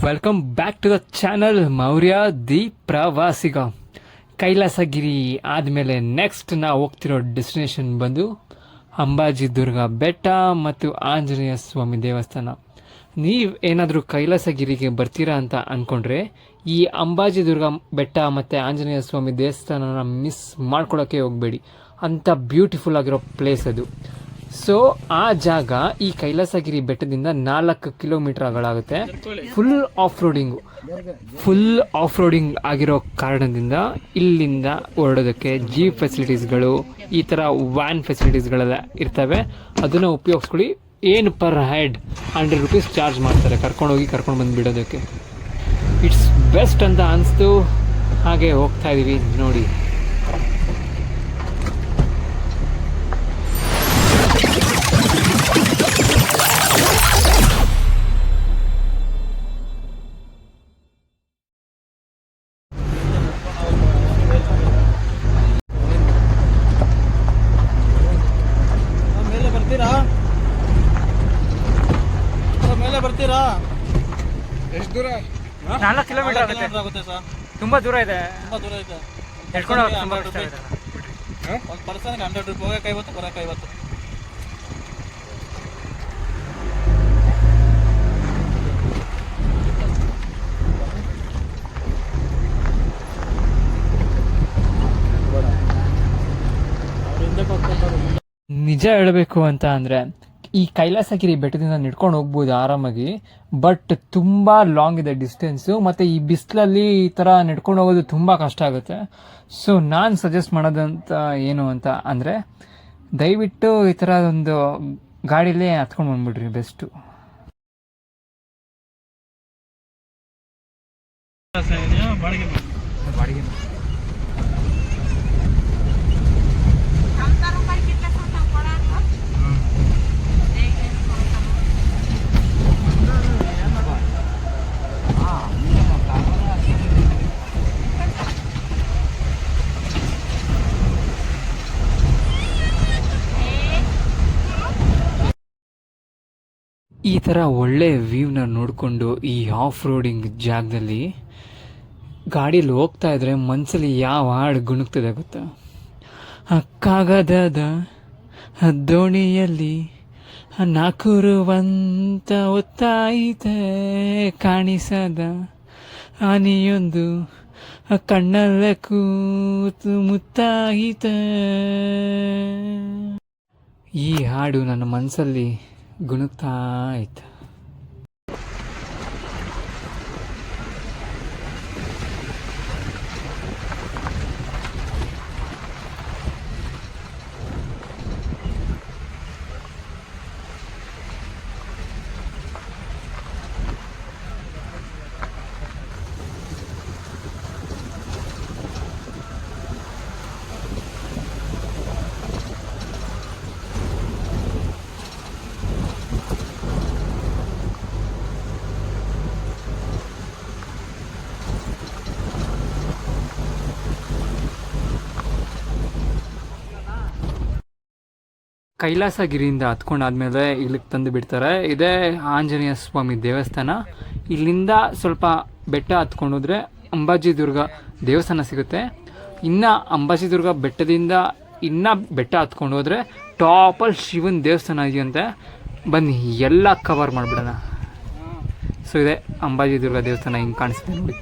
Welcome back to the channel Maurya the Pravasiga. Kailasagiri ಆದಮೇಲೆ next ನಾವು ಹೋಗ್ತಿರೋ destination ಬಂದು ಅಂಬಾಜಿ ದುರ್ಗ ಬೆಟ್ಟ ಮತ್ತು ಆಂಜನೇಯ ಸ್ವಾಮಿ ದೇವಸ್ಥಾನ. ನೀವು ಏನಾದರೂ ಕೈಲಾಸಗಿರಿಗೆ ಬರ್ತೀರಾ ಅಂತ ಅಂದ್ಕೊಂಡ್ರೆ ಈ ಅಂಬಾಜಿ ದುರ್ಗ ಬೆಟ್ಟ ಮತ್ತು ಆಂಜನೇಯ ಸ್ವಾಮಿ ದೇವಸ್ಥಾನನ ಮಿಸ್ ಮಾಡ್ಕೊಳ್ಳೋಕ್ಕೆ ಹೋಗಬೇಡಿ. ಅಂಥ ಬ್ಯೂಟಿಫುಲ್ ಆಗಿರೋ ಪ್ಲೇಸ್ ಅದು. ಸೊ ಆ ಜಾಗ ಈ ಕೈಲಾಸಗಿರಿ ಬೆಟ್ಟದಿಂದ 4 ಕಿಲೋಮೀಟರ್ಗಳಾಗುತ್ತೆ. ಫುಲ್ ಆಫ್ ರೋಡಿಂಗ್ ಆಗಿರೋ ಕಾರಣದಿಂದ ಇಲ್ಲಿಂದ ಹೊರಡೋದಕ್ಕೆ ಜೀಪ್ ಫೆಸಿಲಿಟೀಸ್ಗಳು, ಈ ಥರ ವ್ಯಾನ್ ಫೆಸಿಲಿಟೀಸ್ಗಳೆಲ್ಲ ಇರ್ತವೆ. ಅದನ್ನು ಉಪಯೋಗಿಸ್ಕೊಳ್ಳಿ. ಏನು ಪರ್ ಹೆಡ್ 100 ರೂಪೀಸ್ ಚಾರ್ಜ್ ಮಾಡ್ತಾರೆ ಕರ್ಕೊಂಡು ಬಂದು ಬಿಡೋದಕ್ಕೆ. ಇಟ್ಸ್ ಬೆಸ್ಟ್ ಅಂತ ಅನಿಸ್ತು, ಹಾಗೆ ಹೋಗ್ತಾ ಇದ್ದೀವಿ ನೋಡಿ. ಬರ್ತೀರಾ? ಎಷ್ಟು ದೂರ? 4 ಕಿಲೋಮೀಟರ್ ಆಗುತ್ತೆ ಸರ್. ತುಂಬಾ ದೂರ ಇದೆ. ಒಂದು ಪರ್ಸನ್ಗೆ 100 ರೂಪಾಯಿ, ಹೋಗಕ್ಕೆ 50, ಬರೋಕ್ಕೆ 50. ನಿಜ ಹೇಳಬೇಕು ಅಂತ ಅಂದರೆ ಈ ಕೈಲಾಸಗಿರಿ ಬೆಟ್ಟದಿಂದ ನಡ್ಕೊಂಡು ಹೋಗ್ಬೋದು ಆರಾಮಾಗಿ, ಬಟ್ ತುಂಬ ಲಾಂಗ್ ಇದೆ ಡಿಸ್ಟೆನ್ಸು, ಮತ್ತು ಈ ಬಿಸಿಲಲ್ಲಿ ಈ ಥರ ನಡ್ಕೊಂಡು ಹೋಗೋದು ತುಂಬ ಕಷ್ಟ ಆಗುತ್ತೆ. ಸೊ ನಾನು ಸಜೆಸ್ಟ್ ಮಾಡೋದಂತ ಏನು ಅಂತ ಅಂದರೆ, ದಯವಿಟ್ಟು ಈ ಥರ ಒಂದು ಗಾಡೀಲೇ ಹತ್ಕೊಂಡು ಬಂದ್ಬಿಡ್ರಿ ಬೆಸ್ಟು. ಬಾಡಿಗೆ ಈ ಥರ ಒಳ್ಳೆ ವ್ಯೂನ ನೋಡಿಕೊಂಡು ಈ ಆಫ್ ರೋಡಿಂಗ್ ಜಾಗದಲ್ಲಿ ಗಾಡೀಲಿ ಹೋಗ್ತಾ ಇದ್ರೆ ಮನಸ್ಸಲ್ಲಿ ಯಾವ ಹಾಡು ಗುಣುಕ್ತದೆ ಗೊತ್ತಾ? ಕಾಗದದ ದೋಣಿಯಲ್ಲಿ ನಾಕುರುವಂತ ಒತ್ತಾಯಿತೆ, ಕಾಣಿಸದ ಆನಿಯೊಂದು ಕಣ್ಣಲ್ಲ ಕೂತು ಮುತ್ತಾಯಿತೆ. ಈ ಹಾಡು ನನ್ನ ಮನಸ್ಸಲ್ಲಿ ಗುಣುಕ್ತಾ ಇತ್ತು. ಕೈಲಾಸಗಿರಿಯಿಂದ ಹತ್ಕೊಂಡಾದ್ಮೇಲೆ ಇಲ್ಲಿಗೆ ತಂದು ಬಿಡ್ತಾರೆ. ಇದೇ ಆಂಜನೇಯ ಸ್ವಾಮಿ ದೇವಸ್ಥಾನ. ಇಲ್ಲಿಂದ ಸ್ವಲ್ಪ ಬೆಟ್ಟ ಹತ್ಕೊಂಡೋದ್ರೆ ಅಂಬಾಜಿ ದುರ್ಗ ದೇವಸ್ಥಾನ ಸಿಗುತ್ತೆ. ಇನ್ನು ಅಂಬಾಜಿ ದುರ್ಗ ಬೆಟ್ಟದಿಂದ ಇನ್ನೂ ಬೆಟ್ಟ ಹತ್ಕೊಂಡು ಹೋದರೆ ಟಾಪಲ್ಲಿ ಶಿವನ ದೇವಸ್ಥಾನ ಇದೆಯಂತೆ. ಬನ್ನಿ ಎಲ್ಲ ಕವರ್ ಮಾಡಿಬಿಡೋಣ. ಸೊ ಇದೆ ಅಂಬಾಜಿ ದುರ್ಗ ದೇವಸ್ಥಾನ, ಹಿಂಗೆ ಕಾಣಿಸ್ತೆ ನೋಡಿ.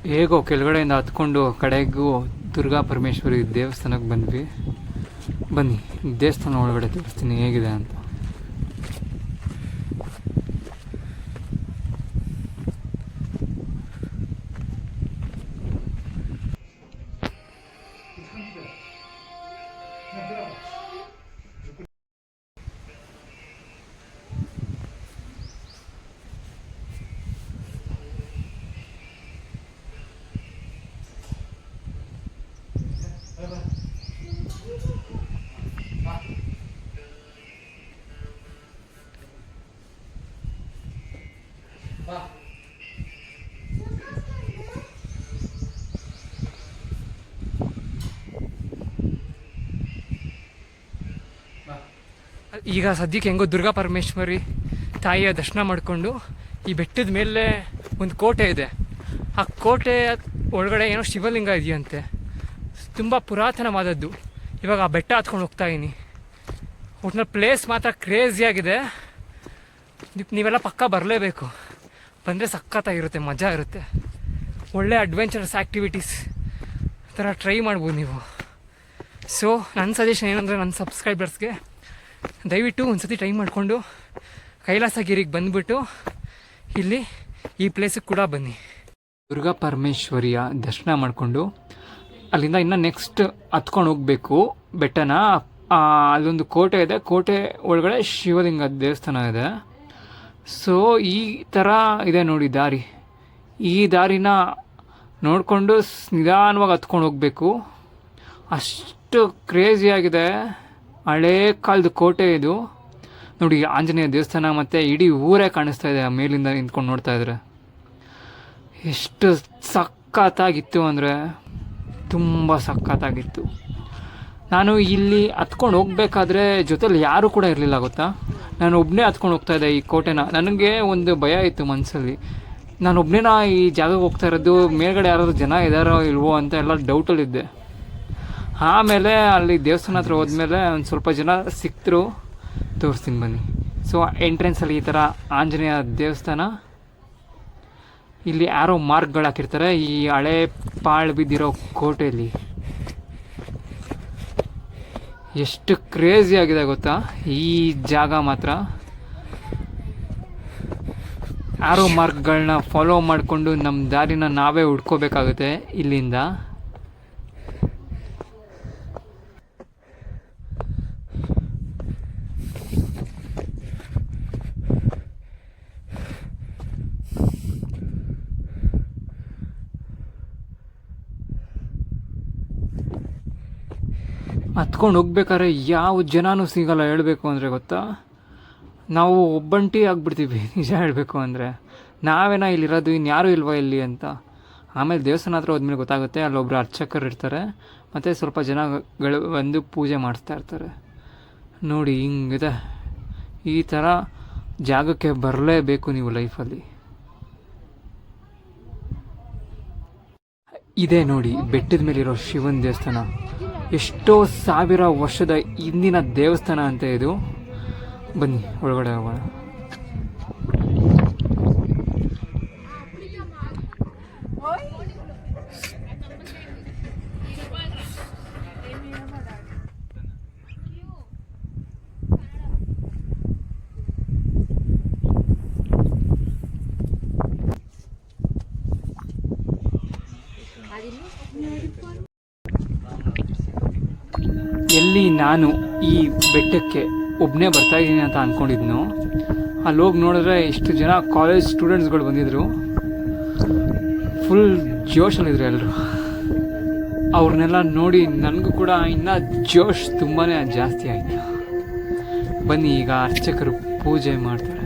ಹೇಗೋ ಕೆಳಗಡೆಯಿಂದ ಹತ್ಕೊಂಡು ಕಡೆಗೂ ದುರ್ಗಾ ಪರಮೇಶ್ವರಿ ದೇವಸ್ಥಾನಕ್ಕೆ ಬಂದ್ವಿ. ಬನ್ನಿ ದೇವಸ್ಥಾನ ಒಳಗಡೆ ತೋರಿಸ್ತೀನಿ ಹೇಗಿದೆ ಅಂತ. ಈಗ ಸದ್ಯಕ್ಕೆ ಹೆಂಗೋ ದುರ್ಗಾ ಪರಮೇಶ್ವರಿ ತಾಯಿಯ ದರ್ಶನ ಮಾಡಿಕೊಂಡು ಈ ಬೆಟ್ಟದ ಮೇಲೆ ಒಂದು ಕೋಟೆ ಇದೆ. ಆ ಕೋಟೆ ಒಳಗಡೆ ಏನೋ ಶಿವಲಿಂಗ ಇದೆಯಂತೆ, ತುಂಬ ಪುರಾತನವಾದದ್ದು. ಇವಾಗ ಆ ಬೆಟ್ಟ ಹತ್ಕೊಂಡು ಹೋಗ್ತಾ ಇದ್ದೀನಿ. ಒಟ್ಟಿನಲ್ಲಿ ಪ್ಲೇಸ್ ಮಾತ್ರ ಕ್ರೇಜಿಯಾಗಿದೆ. ನೀವೆಲ್ಲ ಪಕ್ಕ ಬರಲೇಬೇಕು. ಬಂದರೆ ಸಖತ್ತಾಗಿರುತ್ತೆ, ಮಜಾ ಇರುತ್ತೆ. ಒಳ್ಳೆ ಅಡ್ವೆಂಚರಸ್ ಆ್ಯಕ್ಟಿವಿಟೀಸ್ ಥರ ಟ್ರೈ ಮಾಡ್ಬೋದು ನೀವು. ಸೊ ನನ್ನ ಸಜೆಷನ್ ಏನಂದರೆ, ನನ್ನ ಸಬ್ಸ್ಕ್ರೈಬರ್ಸ್ಗೆ ದಯವಿಟ್ಟು ಒಂದು ಸತಿ ಟ್ರೈ ಮಾಡಿಕೊಂಡು ಕೈಲಾಸಗಿರಿಗೆ ಬಂದುಬಿಟ್ಟು ಇಲ್ಲಿ ಈ ಪ್ಲೇಸಿಗೆ ಕೂಡ ಬನ್ನಿ. ದುರ್ಗಾ ಪರಮೇಶ್ವರಿಯ ದರ್ಶನ ಮಾಡಿಕೊಂಡು ಅಲ್ಲಿಂದ ಇನ್ನು ನೆಕ್ಸ್ಟ್ ಹತ್ಕೊಂಡು ಹೋಗಬೇಕು ಬೆಟ್ಟನ. ಅಲ್ಲೊಂದು ಕೋಟೆ ಇದೆ, ಕೋಟೆ ಒಳಗಡೆ ಶಿವಲಿಂಗ ದೇವಸ್ಥಾನ ಇದೆ. ಸೊ ಈ ಥರ ಇದೆ ನೋಡಿ ದಾರಿ. ಈ ದಾರಿನ ನೋಡಿಕೊಂಡು ನಿಧಾನವಾಗಿ ಹತ್ಕೊಂಡು ಹೋಗಬೇಕು. ಅಷ್ಟು ಕ್ರೇಜಿಯಾಗಿದೆ. ಹಳೇ ಕಾಲದ ಕೋಟೆ ಇದು ನೋಡಿ. ಆಂಜನೇಯ ದೇವಸ್ಥಾನ ಮತ್ತು ಇಡೀ ಊರೇ ಕಾಣಿಸ್ತಾ ಇದೆ ಮೇಲಿಂದ ನಿಂತ್ಕೊಂಡು ನೋಡ್ತಾ ಇದ್ರೆ. ಎಷ್ಟು ಸಖತ್ತಾಗಿತ್ತು ಅಂದರೆ ತುಂಬ ಸಖತ್ತಾಗಿತ್ತು. ನಾನು ಇಲ್ಲಿ ಹತ್ಕೊಂಡು ಹೋಗ್ಬೇಕಾದ್ರೆ ಜೊತೆಲಿ ಯಾರೂ ಕೂಡ ಇರಲಿಲ್ಲ ಗೊತ್ತಾ. ನಾನು ಒಬ್ಬನೇ ಹತ್ಕೊಂಡು ಹೋಗ್ತಾಯಿದ್ದೆ ಈ ಕೋಟೆನ. ನನಗೆ ಒಂದು ಭಯ ಇತ್ತು ಮನಸ್ಸಲ್ಲಿ, ನಾನು ಒಬ್ಬನೇನ ಈ ಜಾಗಕ್ಕೆ ಹೋಗ್ತಾ ಇರೋದು, ಮೇಲ್ಗಡೆ ಯಾರಾದರೂ ಜನ ಇದ್ದಾರೋ ಇಲ್ವೋ ಅಂತ ಎಲ್ಲ ಡೌಟಲ್ಲಿದ್ದೆ. ಆಮೇಲೆ ಅಲ್ಲಿ ದೇವಸ್ಥಾನ ಹತ್ರ ಹೋದ್ಮೇಲೆ ಒಂದು ಸ್ವಲ್ಪ ಜನ ಸಿಕ್ತರು, ತೋರಿಸ್ತೀನಿ ಬನ್ನಿ. ಸೊ ಎಂಟ್ರೆನ್ಸಲ್ಲಿ ಈ ಥರ ಆಂಜನೇಯ ದೇವಸ್ಥಾನ, ಇಲ್ಲಿ ಯಾರೋ ಮಾರ್ಕ್ಗಳು ಹಾಕಿರ್ತಾರೆ ಈ ಹಳೆ ಪಾಳು ಬಿದ್ದಿರೋ ಕೋಟೆಯಲ್ಲಿ. ಎಷ್ಟು ಕ್ರೇಜಿ ಆಗಿದೆ ಗೊತ್ತಾ ಈ ಜಾಗ ಮಾತ್ರ. ಆರೋ ಮಾರ್ಕ್ಗಳನ್ನ ಫಾಲೋ ಮಾಡಿಕೊಂಡು ನಮ್ಮ ದಾರಿನ ನಾವೇ ಹುಡ್ಕೋಬೇಕಾಗುತ್ತೆ ಇಲ್ಲಿಂದ. ಹತ್ಕೊಂಡು ಹೋಗ್ಬೇಕಾದ್ರೆ ಯಾವ ಜನನೂ ಸಿಗಲ್ಲ ಹೇಳಬೇಕು ಅಂದರೆ ಗೊತ್ತಾ. ನಾವು ಒಬ್ಬಂಟಿ ಆಗ್ಬಿಡ್ತೀವಿ ನಿಜ ಹೇಳಬೇಕು ಅಂದರೆ. ನಾವೇನ ಇಲ್ಲಿರೋದು, ಇನ್ಯಾರೂ ಇಲ್ವಾ ಇಲ್ಲಿ ಅಂತ. ಆಮೇಲೆ ದೇವಸ್ಥಾನ ಹತ್ರ ಹೋದ್ಮೇಲೆ ಗೊತ್ತಾಗುತ್ತೆ, ಅಲ್ಲೊಬ್ಬರು ಅರ್ಚಕರು ಇರ್ತಾರೆ ಮತ್ತು ಸ್ವಲ್ಪ ಜನಗಳು ಬಂದು ಪೂಜೆ ಮಾಡಿಸ್ತಾ ಇರ್ತಾರೆ. ನೋಡಿ ಹಿಂಗಿದೆ. ಈ ಥರ ಜಾಗಕ್ಕೆ ಬರಲೇಬೇಕು ನೀವು ಲೈಫಲ್ಲಿ. ಇದೇ ನೋಡಿ ಬೆಟ್ಟದ ಮೇಲಿರೋ ಶಿವನ ದೇವಸ್ಥಾನ. ಎಷ್ಟೋ ಸಾವಿರ ವರ್ಷದ ಹಿಂದಿನ ದೇವಸ್ಥಾನ ಅಂತ ಇದು. ಬನ್ನಿ ಒಳಗಡೆ ಹೋಗೋಣ. ಎಲ್ಲಿ ನಾನು ಈ ಬೆಟ್ಟಕ್ಕೆ ಒಬ್ಬನೇ ಬರ್ತಾಯಿದ್ದೀನಿ ಅಂತ ಅಂದ್ಕೊಂಡಿದ್ನು, ಅಲ್ಲಿ ಹೋಗಿ ನೋಡಿದ್ರೆ ಇಷ್ಟು ಜನ ಕಾಲೇಜ್ ಸ್ಟೂಡೆಂಟ್ಸ್ಗಳು ಬಂದಿದ್ದರು. ಫುಲ್ ಜೋಶಲ್ಲಿದ್ರು ಎಲ್ಲರೂ. ಅವ್ರನ್ನೆಲ್ಲ ನೋಡಿ ನನಗೂ ಕೂಡ ಇನ್ನೂ ಜೋಶ್ ತುಂಬಾ ಜಾಸ್ತಿ ಆಯಿತು. ಬನ್ನಿ ಈಗ ಅರ್ಚಕರು ಪೂಜೆ ಮಾಡ್ತಾರೆ.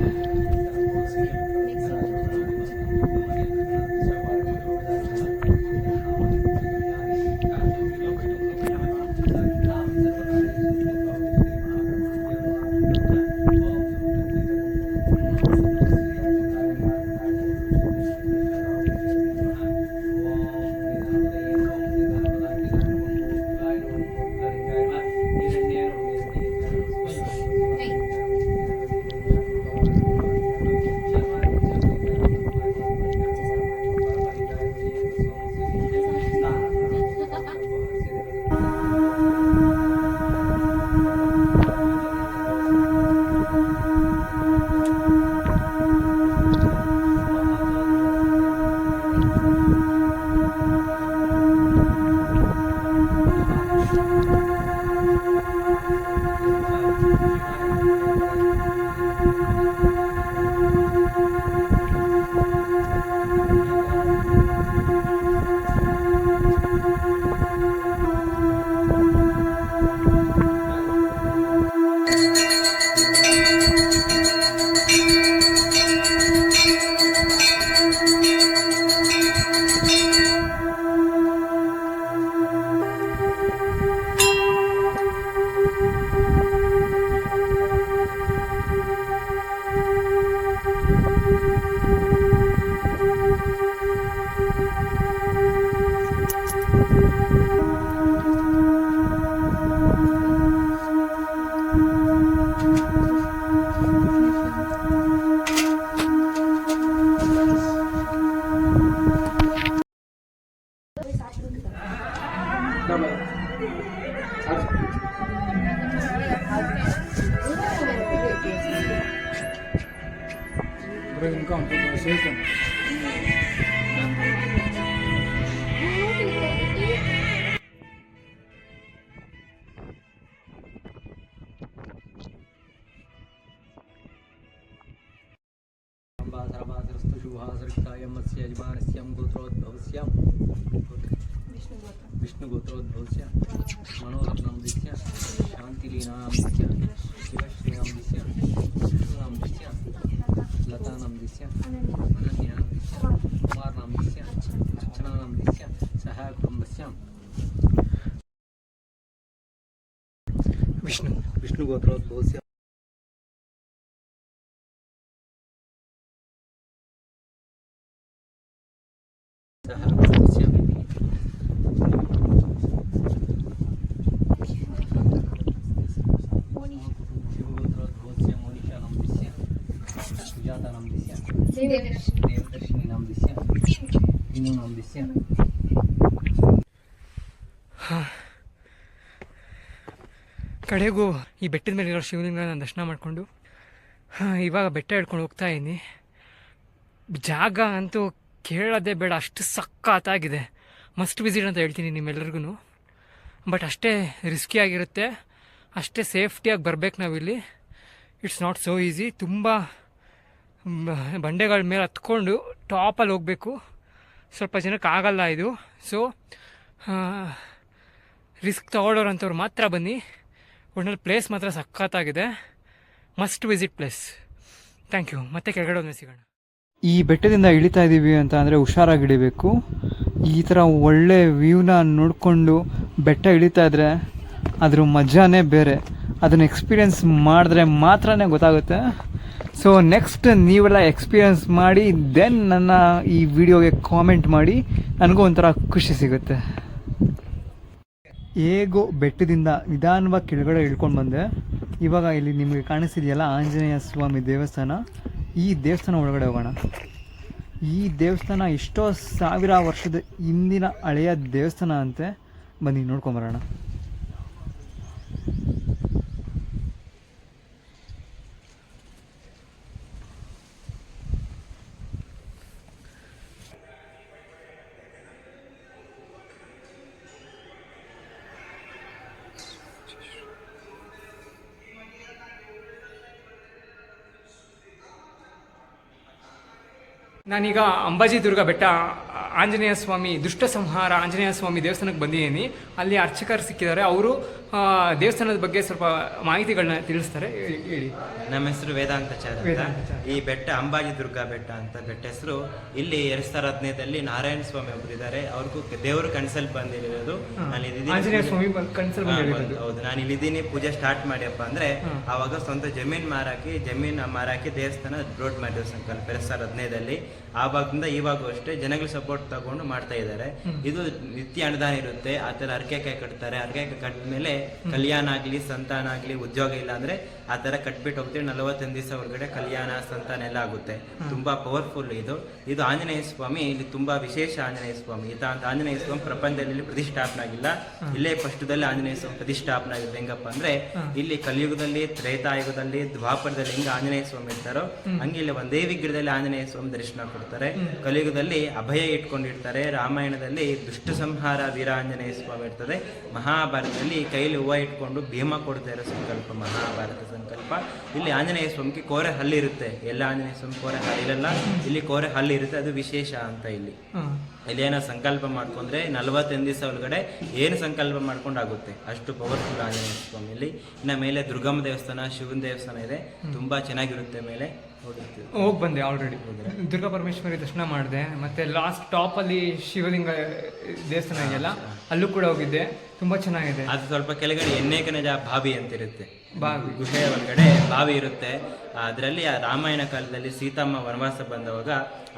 ब्रो इनका हमको सेफ है विष्णुगोत्रोद्भवस्य मनोरत्नमदिस्य शान्तिलीनामदिस्य शिवश्रीनामदिस्य विष्णुनामदिस्य लतानामदिस्य अनन्यानामदिस्य कुमारनामदिस्य अर्चनानामदिस्य सह कुटुम्बस्य विष्णुगोत्रोद्भवस्य सह कुटुम्बस्य देवदर्शिनी नाम दिस्य इनु नाम दिस्य ಕಡೆಗೂ ಈ ಬೆಟ್ಟದ ಮೇಲಿರೋ ಶಿವಲಿಂಗನ ನಾನು ದರ್ಶನ ಮಾಡಿಕೊಂಡು ಇವಾಗ ಬೆಟ್ಟ ಹಿಡ್ಕೊಂಡು ಹೋಗ್ತಾ ಇದ್ದೀನಿ. ಜಾಗ ಅಂತೂ ಕೇಳೋದೇ ಬೇಡ, ಅಷ್ಟು ಸಖತ್ತಾಗಿದೆ. ಮಸ್ಟ್ ವಿಸಿಟ್ ಅಂತ ಹೇಳ್ತೀನಿ ನಿಮ್ಮೆಲ್ಲರಿಗೂ. ಬಟ್ ಅಷ್ಟೇ ರಿಸ್ಕಿ ಆಗಿರುತ್ತೆ, ಅಷ್ಟೇ ಸೇಫ್ಟಿಯಾಗಿ ಬರ್ಬೇಕು ನಾವಿಲ್ಲಿ. It's not so easy. ತುಂಬ ಬಂಡೆಗಳ ಮೇಲೆ ಹತ್ಕೊಂಡು ಟಾಪಲ್ಲಿ ಹೋಗಬೇಕು. ಸ್ವಲ್ಪ ಜನಕ್ಕೆ ಆಗಲ್ಲ ಇದು. ಸೊ ರಿಸ್ಕ್ ತಗೊಳ್ಳೋರಂಥವ್ರು ಮಾತ್ರ ಬನ್ನಿ. ಒಳ್ಳೆ ಪ್ಲೇಸ್ ಮಾತ್ರ ಸಖತ್ತಾಗಿದೆ. Must visit place. Thank you. ಮತ್ತೆ ಕೆಳಗಡೆ ಒಮ್ಮೆ ಸಿಗೋಣ. ಈ ಬೆಟ್ಟದಿಂದ ಇಳಿತಾ ಇದ್ದೀವಿ ಅಂತ ಅಂದರೆ ಹುಷಾರಾಗಿ ಇಳಿಬೇಕು. ಈ ಥರ ಒಳ್ಳೆ ವ್ಯೂನ ನೋಡಿಕೊಂಡು ಬೆಟ್ಟ ಇಳಿತಾ ಇದ್ದರೆ ಅದ್ರ ಮಜಾನೇ ಬೇರೆ. ಅದನ್ನು ಎಕ್ಸ್ಪೀರಿಯೆನ್ಸ್ ಮಾಡಿದ್ರೆ ಮಾತ್ರನೇ ಗೊತ್ತಾಗುತ್ತೆ. ಸೊ ನೆಕ್ಸ್ಟ್ ನೀವೆಲ್ಲ ಎಕ್ಸ್ಪೀರಿಯೆನ್ಸ್ ಮಾಡಿ ದೆನ್ ನನ್ನ ಈ ವಿಡಿಯೋಗೆ ಕಾಮೆಂಟ್ ಮಾಡಿ, ನನಗೂ ಒಂಥರ ಖುಷಿ ಸಿಗುತ್ತೆ. ಹೇಗೋ ಬೆಟ್ಟದಿಂದ ನಿಧಾನವಾಗಿ ಕೆಳಗಡೆ ಇಳ್ಕೊಂಡು ಬಂದೆ. ಇವಾಗ ಇಲ್ಲಿ ನಿಮಗೆ ಕಾಣಿಸ್ತಿದೆಯಲ್ಲ ಆಂಜನೇಯ ಸ್ವಾಮಿ ದೇವಸ್ಥಾನ. ಈ ದೇವಸ್ಥಾನ ಒಳಗಡೆ ಹೋಗೋಣ. ಈ ದೇವಸ್ಥಾನ ಎಷ್ಟೋ ಸಾವಿರ ವರ್ಷದ ಹಿಂದಿನ ಹಳೆಯ ದೇವಸ್ಥಾನ ಅಂತೆ. ಬನ್ನಿ ನೋಡ್ಕೊಂಬರೋಣ. ನಾನೀಗ ಅಂಬಾಜಿ ದುರ್ಗ ಬೆಟ್ಟ ಆಂಜನೇಯ ಸ್ವಾಮಿ ದುಷ್ಟ ಸಂಹಾರ ಆಂಜನೇಯ ಸ್ವಾಮಿ ದೇವಸ್ಥಾನಕ್ಕೆ ಬಂದಿದ್ದೀನಿ. ಅಲ್ಲಿ ಅರ್ಚಕರು ಸಿಕ್ಕಿದ್ದಾರೆ. ಅವರು ದೇವಸ್ಥಾನದ ಬಗ್ಗೆ ಸ್ವಲ್ಪ ಮಾಹಿತಿಗಳನ್ನ ತಿಳಿಸ್ತಾರೆ. ಹೇಳಿ. ನಮ್ಮ ಹೆಸರು ವೇದಾಂತಾಚಾರ್ಯ ಅಂತ. ಈ ಬೆಟ್ಟ ಅಂಬಾಜಿ ದುರ್ಗಾ ಬೆಟ್ಟ ಅಂತ ಬೆಟ್ಟ ಹೆಸರು. ಇಲ್ಲಿ 2015 ನಾರಾಯಣ ಸ್ವಾಮಿ ಒಬ್ರು ಇದ್ದಾರೆ. ಅವ್ರಿಗೂ ದೇವರು ಕನ್ಸಲ್ ಬಂದಿರೋದು. ಹೌದು, ನಾನು ಇಲ್ಲಿದ್ದೀನಿ. ಪೂಜೆ ಸ್ಟಾರ್ಟ್ ಮಾಡಿಯಪ್ಪ ಅಂದ್ರೆ ಆವಾಗ ಸ್ವಂತ ಜಮೀನ್ ಮಾರಾಕಿ ದೇವಸ್ಥಾನ ರೋಡ್ ಮಾಡಿರೋ ಸಂಕಲ್ಪ 2015. ಆವಾಗದಿಂದ ಇವಾಗೂ ಅಷ್ಟೇ ಜನಗಳು ಸಪೋರ್ಟ್ ತಗೊಂಡು ಮಾಡ್ತಾ ಇದ್ದಾರೆ. ಇದು ನಿತ್ಯ ಅನುದಾನ ಇರುತ್ತೆ. ಆ ತರ ಅರ್ಕೆಕಾಯಿ ಕಟ್ತಾರೆ. ಅರ್ಕೆಕಾಯಿ ಕಟ್ಟಿದ್ಮೇಲೆ ಕಲ್ಯಾಣ ಆಗ್ಲಿ ಸಂತಾನ ಆಗ್ಲಿ ಉದ್ಯೋಗ ಇಲ್ಲ ಅಂದ್ರೆ ಆ ತರ ಕಟ್ಬಿಟ್ಟು ಹೋಗ್ತೀವಿ. 41 ದಿವಸ ಹೊರಗಡೆ ಕಲ್ಯಾಣ ಸಂತಾನ ಎಲ್ಲ ಆಗುತ್ತೆ. ತುಂಬಾ ಪವರ್ಫುಲ್ ಇದು ಆಂಜನೇಯ ಸ್ವಾಮಿ. ಇಲ್ಲಿ ತುಂಬಾ ವಿಶೇಷ ಆಂಜನೇಯ ಸ್ವಾಮಿ. ಆಂಜನೇಯ ಸ್ವಾಮಿ ಪ್ರಪಂಚದಲ್ಲಿ ಪ್ರತಿಷ್ಠಾಪನೆ ಆಗಿಲ್ಲ. ಇಲ್ಲೇ ಫಸ್ಟ್ದಲ್ಲಿ ಆಂಜನೇಯ ಸ್ವಾಮಿ ಪ್ರತಿಷ್ಠಾಪನೆ ಆಗಿದೆ. ಹೆಂಗಪ್ಪ ಅಂದ್ರೆ ಇಲ್ಲಿ ಕಲಿಯುಗದಲ್ಲಿ, ತ್ರೇತಾಯುಗದಲ್ಲಿ, ದ್ವಾಪರದಲ್ಲಿ ಹೆಂಗ ಆಂಜನೇಯ ಸ್ವಾಮಿ ಇರ್ತಾರೋ ಹಂಗೆ ಇಲ್ಲಿ ಒಂದೇ ವಿಗ್ರಹದಲ್ಲಿ ಆಂಜನೇಯ ಸ್ವಾಮಿ ದರ್ಶನ ಕೊಡ್ತಾರೆ. ಕಲಿಯುಗದಲ್ಲಿ ಅಭಯ ಇಟ್ಕೊಂಡಿರ್ತಾರೆ. ರಾಮಾಯಣದಲ್ಲಿ ದುಷ್ಟ ಸಂಹಾರ ವೀರಾಂಜನೇಯ ಸ್ವಾಮಿ ಇರ್ತದೆ. ಮಹಾಭಾರತದಲ್ಲಿ ಕೈಲಿ ಹೂವು ಇಟ್ಕೊಂಡು ಭೀಮ ಕೊಡ್ತಾ ಇರೋ ಸಂಕಲ್ಪ ಮಹಾಭಾರತ ಸಂಕಲ್ಪ. ಇಲ್ಲಿ ಆಂಜನೇಯ ಸ್ವಾಮಿಗೆ ಕೋರೆ ಹಲ್ಲಿರುತ್ತೆ. ಎಲ್ಲ ಆಂಜನೇಯ ಸ್ವಾಮಿ ಕೋರೆ ಹಲ್ಲಿರಲ್ಲ, ಇಲ್ಲಿ ಕೋರೆ ಹಲ್ಲಿರುತ್ತೆ. ಅದು ವಿಶೇಷ ಅಂತ. ಇಲ್ಲಿ ಏನೋ ಸಂಕಲ್ಪ ಮಾಡ್ಕೊಂಡ್ರೆ 41 ದಿವಸ ಒಳಗಡೆ ಏನು ಸಂಕಲ್ಪ ಮಾಡ್ಕೊಂಡಾಗುತ್ತೆ. ಅಷ್ಟು ಪವರ್ಫುಲ್ ಆಂಜನೇಯ ಸ್ವಾಮಿ. ಇಲ್ಲಿ ಇನ್ನ ಮೇಲೆ ದುರ್ಗಮ್ಮ ದೇವಸ್ಥಾನ, ಶಿವನ ದೇವಸ್ಥಾನ ಇದೆ. ತುಂಬಾ ಚೆನ್ನಾಗಿರುತ್ತೆ. ಮೇಲೆ ಹೋಗಿ ಬಂದೆ ಆಲ್ರೆಡಿ. ದುರ್ಗಾ ಪರಮೇಶ್ವರಿ ದರ್ಶನ ಮಾಡಿದೆ. ಮತ್ತೆ ಲಾಸ್ಟ್ ಟಾಪ್ ಅಲ್ಲಿ ಶಿವಲಿಂಗ ದೇವಸ್ಥಾನ ಇದೆಯಲ್ಲ, ಅಲ್ಲೂ ಕೂಡ ಹೋಗಿದ್ದೆ. ತುಂಬ ಚೆನ್ನಾಗಿದೆ. ಅದು ಸ್ವಲ್ಪ ಕೆಳಗಡೆ ಎನ್ನೇಕನಜ ಬಾವಿ ಅಂತ ಇರುತ್ತೆ, ಬಾವಿ. ಗುಹೆಯ ಒಳಗಡೆ ಬಾವಿ ಇರುತ್ತೆ. ಅದರಲ್ಲಿ ಆ ರಾಮಾಯಣ ಕಾಲದಲ್ಲಿ ಸೀತಮ್ಮ ವನವಾಸ ಬಂದವಾಗ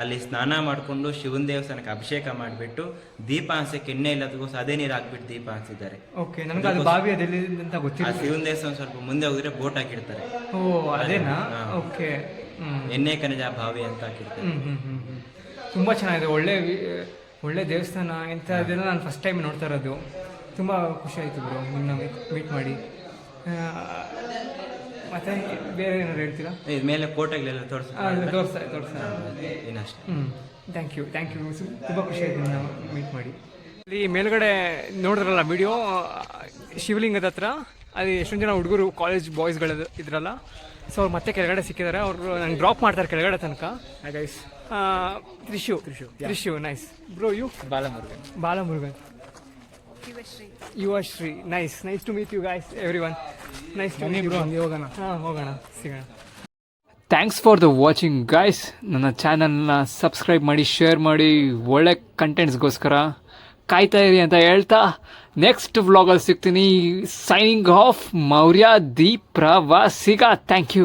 ಅಲ್ಲಿ ಸ್ನಾನ ಮಾಡಿಕೊಂಡು ಶಿವನ ದೇವಸ್ಥಾನಕ್ಕೆ ಅಭಿಷೇಕ ಮಾಡಿಬಿಟ್ಟು ದೀಪ ಹಂಸಕ್ಕೆ ಎಣ್ಣೆ ಇಲ್ಲದಕ್ಕೋಸ್ಕರ ಅದೇ ನೀರು ಹಾಕ್ಬಿಟ್ಟು ದೀಪ ಹಂಸಿದ್ದಾರೆ. ಓಕೆ, ನನಗೆ ಅದು ಬಾವಿ ಅದೆಲ್ಲಿ ಅಂತ ಆ ಗೊತ್ತಿಲ್ಲ. ಶಿವನ ದೇವಸ್ಥಾನ ಸ್ವಲ್ಪ ಮುಂದೆ ಹೋಗಿದ್ರೆ ಬೋಟ್ ಹಾಕಿರ್ತಾರೆ, ಓ ಅದೇನಾ? ಹಾ. ಓಕೆ. ಎಣ್ಣೆ ಕನಜ ಬಾವಿ ಅಂತ ಹಾಕಿರ್ತಾರೆ. ತುಂಬ ಚೆನ್ನಾಗಿದೆ, ಒಳ್ಳೆ ದೇವಸ್ಥಾನ. ಇಂಥದ್ದೆಲ್ಲ ನಾನು ಫಸ್ಟ್ ಟೈಮ್ ನೋಡ್ತಾ ಇರೋದು. ತುಂಬ ಖುಷಿ ಆಯಿತು ಬ್ರೋ ನಿಮ್ಮನ್ನ ಮೀಟ್ ಮಾಡಿ. ಮತ್ತೆ ಬೇರೆ ಏನಾದ್ರು ಹೇಳ್ತೀರಾ? ಇದು ಮೇಲೆ ಕೋಟೆಗಳೆಲ್ಲ ತೋರಿಸ್ತಾ ಇನ್ನಷ್ಟೇ. ಥ್ಯಾಂಕ್ ಯು ತುಂಬ ಖುಷಿ ಆಯಿತು ನಿಮ್ಮನ್ನ ಮೀಟ್ ಮಾಡಿ. ಇಲ್ಲಿ ಮೇಲ್ಗಡೆ ನೋಡಿದ್ರಲ್ಲ ವಿಡಿಯೋ, ಶಿವಲಿಂಗದ ಹತ್ರ ಅಲ್ಲಿ ಎಷ್ಟೊಂದು ಜನ ಹುಡುಗರು ಕಾಲೇಜ್ ಬಾಯ್ಸ್ಗಳು ಇದ್ರಲ್ಲ, ಸೊ ಅವ್ರು ಮತ್ತೆ ಕೆಳಗಡೆ ಸಿಕ್ಕಿದ್ದಾರೆ. ಅವರು ನಂಗೆ ಡ್ರಾಪ್ ಮಾಡ್ತಾರೆ ಕೆಳಗಡೆ ತನಕ. Guys Trishu nice bro. You Balamurugan. Yuvashree nice to meet you guys everyone. Nice to meet you. ಹೋಗೋಣ. ಹೋಗೋಣ, ಸಿಗೋಣ. Thanks for the watching guys. ನನ್ನ ಚಾನಲ್ನ ಸಬ್ಸ್ಕ್ರೈಬ್ ಮಾಡಿ, ಶೇರ್ ಮಾಡಿ, ಒಳ್ಳೆ ಕಂಟೆಂಟ್ಸ್ಗೋಸ್ಕರ ಕಾಯ್ತಾ ಇರಿ ಅಂತ ಹೇಳ್ತಾ ನೆಕ್ಸ್ಟ್ ವ್ಲಾಗಲ್ಲಿ ಸಿಗ್ತೀನಿ. Signing off Maurya the Pravasiga. Thank you.